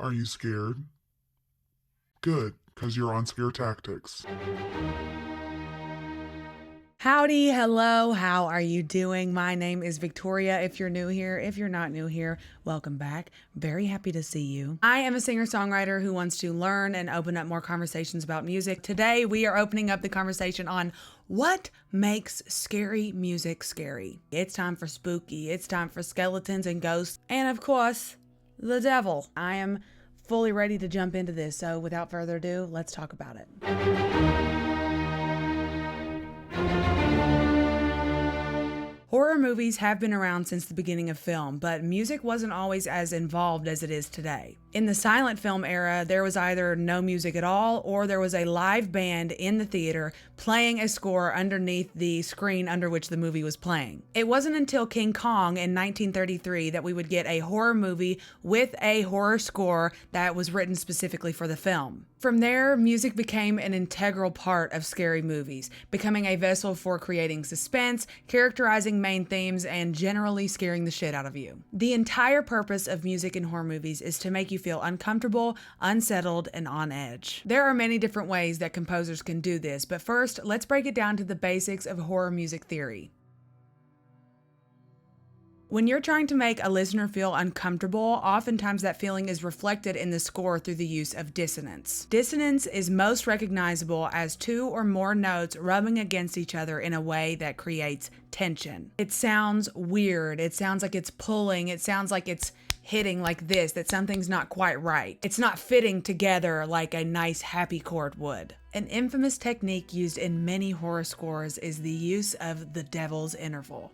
Are you scared? Good, because you're on Scare Tactics. Howdy, hello, how are you doing? My name is Victoria. If you're new here, if you're not new here, welcome back. Very happy to see you. I am a singer-songwriter who wants to learn and open up more conversations about music. Today, we are opening up the conversation on what makes scary music scary. It's time for spooky, it's time for skeletons and ghosts, and of course, the devil. I am fully ready to jump into this, so without further ado, let's talk about it. Horror movies have been around since the beginning of film, but music wasn't always as involved as it is today. In the silent film era, there was either no music at all, or there was a live band in the theater playing a score underneath the screen under which the movie was playing. It wasn't until King Kong in 1933 that we would get a horror movie with a horror score that was written specifically for the film. From there, music became an integral part of scary movies, becoming a vessel for creating suspense, characterizing main themes, and generally scaring the shit out of you. The entire purpose of music in horror movies is to make you feel uncomfortable, unsettled, and on edge. There are many different ways that composers can do this, but first, let's break it down to the basics of horror music theory. When you're trying to make a listener feel uncomfortable, oftentimes that feeling is reflected in the score through the use of dissonance. Dissonance is most recognizable as two or more notes rubbing against each other in a way that creates tension. It sounds weird, it sounds like it's pulling, it sounds like it's hitting like this, that something's not quite right. It's not fitting together like a nice happy chord would. An infamous technique used in many horror scores is the use of the devil's interval.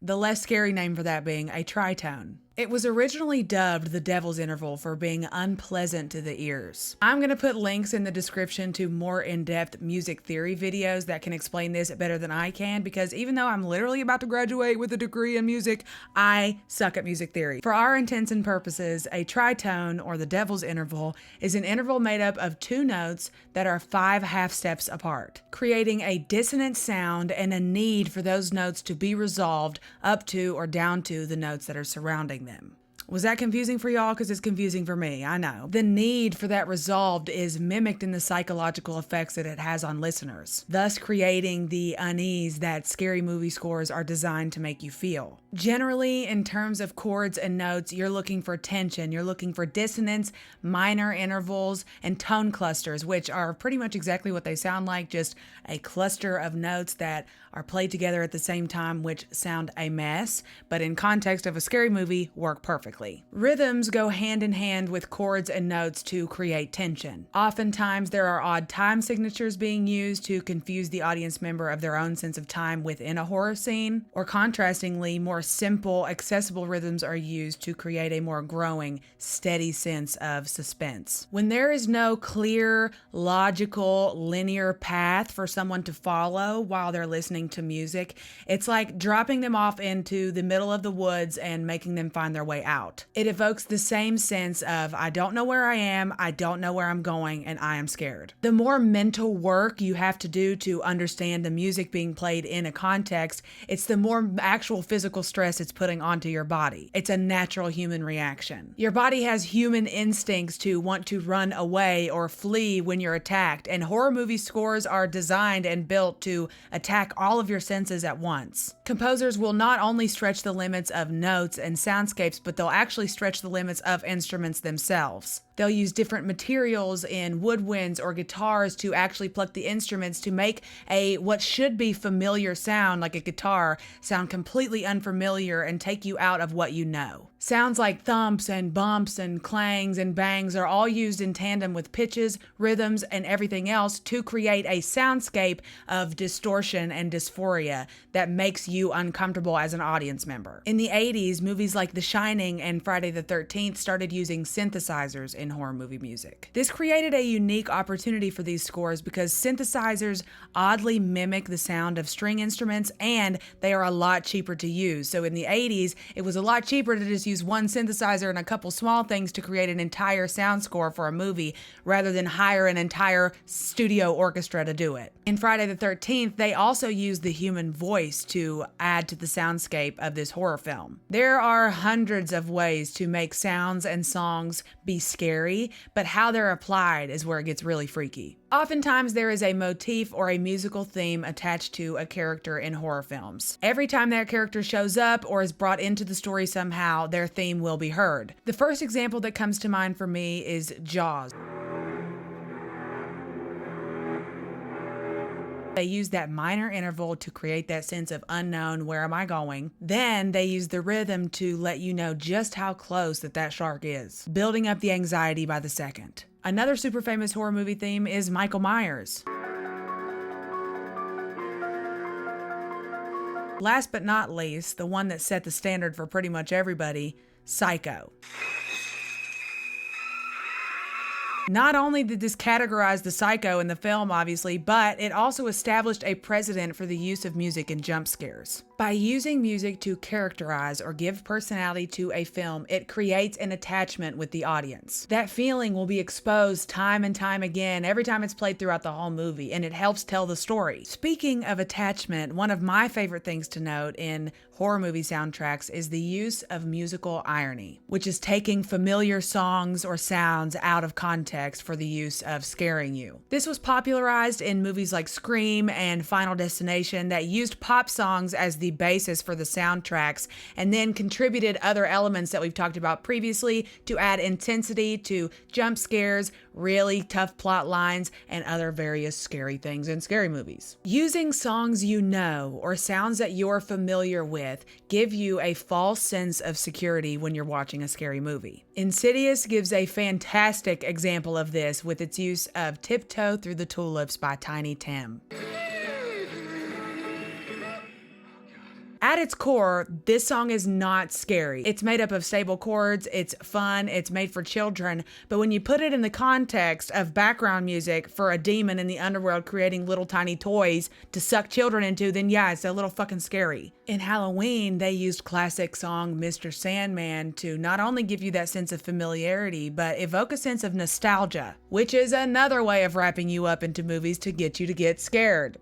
The less scary name for that being a tritone. It was originally dubbed the devil's interval for being unpleasant to the ears. I'm going to put links in the description to more in-depth music theory videos that can explain this better than I can, because even though I'm literally about to graduate with a degree in music, I suck at music theory. For our intents and purposes, a tritone, or the devil's interval, is an interval made up of two notes that are 5 half steps apart, creating a dissonant sound and a need for those notes to be resolved up to or down to the notes that are surrounding them. Was that confusing for y'all? Because it's confusing for me, I know. The need for that resolved is mimicked in the psychological effects that it has on listeners, thus creating the unease that scary movie scores are designed to make you feel. Generally, in terms of chords and notes, you're looking for tension, you're looking for dissonance, minor intervals, and tone clusters, which are pretty much exactly what they sound like, just a cluster of notes that are played together at the same time, which sound a mess, but in context of a scary movie, work perfectly. Rhythms go hand in hand with chords and notes to create tension. Oftentimes, there are odd time signatures being used to confuse the audience member of their own sense of time within a horror scene, or contrastingly, more simple, accessible rhythms are used to create a more growing, steady sense of suspense. When there is no clear, logical, linear path for someone to follow while they're listening to music, it's like dropping them off into the middle of the woods and making them find their way out. It evokes the same sense of, I don't know where I am, I don't know where I'm going, and I am scared. The more mental work you have to do to understand the music being played in a context, it's the more actual physical stress it's putting onto your body. It's a natural human reaction. Your body has human instincts to want to run away or flee when you're attacked, and horror movie scores are designed and built to attack all of your senses at once. Composers will not only stretch the limits of notes and soundscapes, but they'll actually stretch the limits of instruments themselves. They'll use different materials in woodwinds or guitars to actually pluck the instruments to make a what should be familiar sound, like a guitar, sound completely unfamiliar and take you out of what you know. Sounds like thumps and bumps and clangs and bangs are all used in tandem with pitches, rhythms, and everything else to create a soundscape of distortion and dysphoria that makes you uncomfortable as an audience member. In the 80s, movies like The Shining and Friday the 13th started using synthesizers in horror movie music. This created a unique opportunity for these scores because synthesizers oddly mimic the sound of string instruments and they are a lot cheaper to use. So in the 80s, it was a lot cheaper to just use one synthesizer and a couple small things to create an entire sound score for a movie rather than hire an entire studio orchestra to do it. In Friday the 13th, they also used the human voice to add to the soundscape of this horror film. There are hundreds of ways to make sounds and songs be scary, but how they're applied is where it gets really freaky. Oftentimes, there is a motif or a musical theme attached to a character in horror films. Every time that character shows up or is brought into the story somehow, their theme will be heard. The first example that comes to mind for me is Jaws. They use that minor interval to create that sense of unknown, where am I going? Then they use the rhythm to let you know just how close that shark is, building up the anxiety by the second. Another super famous horror movie theme is Michael Myers. Last but not least, the one that set the standard for pretty much everybody, Psycho. Not only did this categorize the psycho in the film, obviously, but it also established a precedent for the use of music in jump scares. By using music to characterize or give personality to a film, it creates an attachment with the audience. That feeling will be exposed time and time again every time it's played throughout the whole movie, and it helps tell the story. Speaking of attachment, one of my favorite things to note in horror movie soundtracks is the use of musical irony, which is taking familiar songs or sounds out of context for the use of scaring you. This was popularized in movies like Scream and Final Destination that used pop songs as the basis for the soundtracks and then contributed other elements that we've talked about previously to add intensity to jump scares, really tough plot lines, and other various scary things in scary movies. Using songs you know or sounds that you're familiar with give you a false sense of security when you're watching a scary movie. Insidious gives a fantastic example of this with its use of Tiptoe Through the Tulips by Tiny Tim. At its core, this song is not scary. It's made up of stable chords, it's fun, it's made for children, but when you put it in the context of background music for a demon in the underworld creating little tiny toys to suck children into, then yeah, it's a little fucking scary. In Halloween, they used classic song Mr. Sandman to not only give you that sense of familiarity, but evoke a sense of nostalgia, which is another way of wrapping you up into movies to get scared.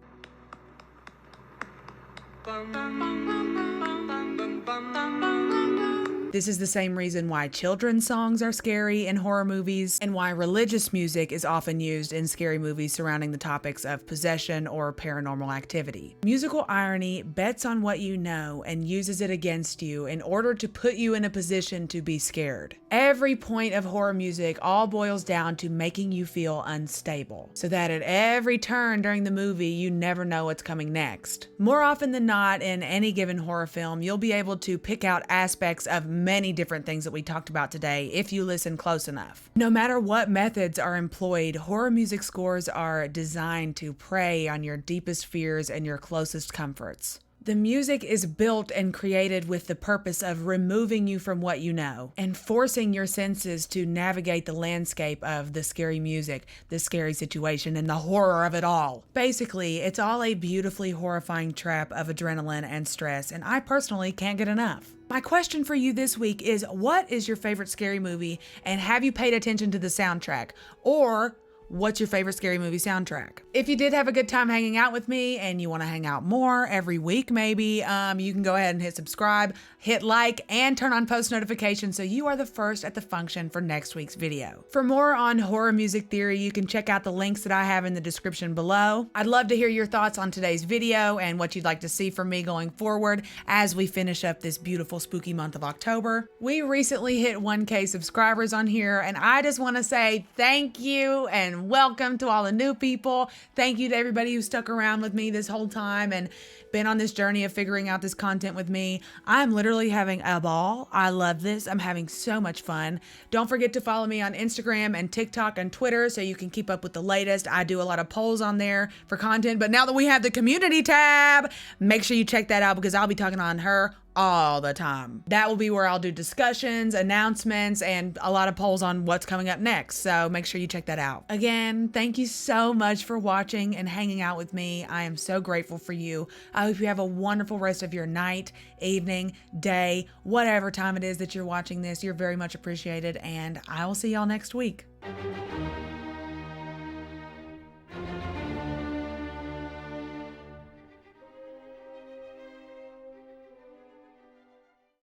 This is the same reason why children's songs are scary in horror movies and why religious music is often used in scary movies surrounding the topics of possession or paranormal activity. Musical irony bets on what you know and uses it against you in order to put you in a position to be scared. Every point of horror music all boils down to making you feel unstable, so that at every turn during the movie, you never know what's coming next. More often than not, in any given horror film, you'll be able to pick out aspects of many different things that we talked about today if you listen close enough. No matter what methods are employed, horror music scores are designed to prey on your deepest fears and your closest comforts. The music is built and created with the purpose of removing you from what you know and forcing your senses to navigate the landscape of the scary music, the scary situation, and the horror of it all. Basically, it's all a beautifully horrifying trap of adrenaline and stress, and I personally can't get enough. My question for you this week is, what is your favorite scary movie, and have you paid attention to the soundtrack? Or what's your favorite scary movie soundtrack? If you did have a good time hanging out with me and you want to hang out more every week maybe, you can go ahead and hit subscribe, hit like, and turn on post notifications so you are the first at the function for next week's video. For more on horror music theory, you can check out the links that I have in the description below. I'd love to hear your thoughts on today's video and what you'd like to see from me going forward as we finish up this beautiful spooky month of October. We recently hit 1K subscribers on here, and I just want to say thank you and welcome to all the new people. Thank you to everybody who stuck around with me this whole time and been on this journey of figuring out this content with me. I'm literally having a ball. I love this. I'm having so much fun. Don't forget to follow me on Instagram and TikTok and Twitter so you can keep up with the latest. I do a lot of polls on there for content, but now that we have the community tab, make sure you check that out because I'll be talking on her all the time. That will be where I'll do discussions, announcements, and a lot of polls on what's coming up next. So make sure you check that out. Again, thank you so much for watching and hanging out with me. I am so grateful for you. I hope you have a wonderful rest of your night, evening, day, whatever time it is that you're watching this. You're very much appreciated, and I will see y'all next week.